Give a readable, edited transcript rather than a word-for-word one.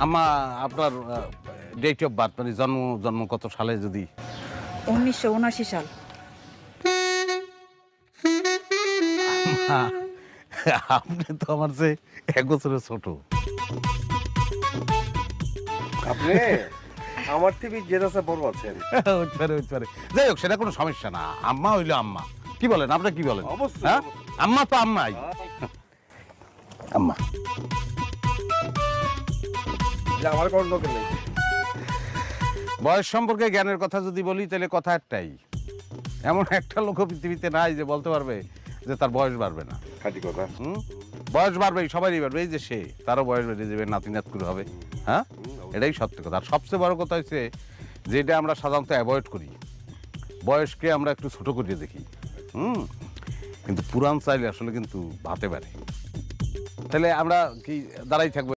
আম্মা আপনার date of birth মানে জন্ম জন্ম কত সালে যদি 1979 সাল। আম্মা, আপনি তো আমার যে 1 বছরের ছোট। আপনি আমার থেকে জেদাসে বড় আছেন। হইতে পারে, হইতে পারে। যাই হোক সেটা কোনো সমস্যা না, আম্মা হইলো আম্মা। কি বলেন আপনি, কি বলেন? অবশ্যই, হ্যাঁ, অবশ্যই। আম্মা তো আম্মাই। আম্মা যে আমার কোনো দরকার নেই। বয়স সম্পর্কে জ্ঞানের কথা যদি বলি তাহলে কথা একটাই, এমন একটা লোক পৃথিবীতে নাই যে বলতে পারবে যে তার বয়স বাড়বে না। খাঁটি কথা। বয়স বাড়বেই, সবারই বাড়বে। এই যে সে, তারও বয়স বেড়ে যাবে, নাতি নাতকুর হবে। হ্যাঁ, এটাই সত্য কথা। আর সবচেয়ে বড় কথা হচ্ছে যেটা আমরা সাধারণত অ্যাভয়েড করি, বয়সকে আমরা একটু ছোট করিয়ে দেখি। কিন্তু পুরান চাইলে আসলে কিন্তু ভাতে পারে। তাহলে আমরা কি দাঁড়াই থাকবো?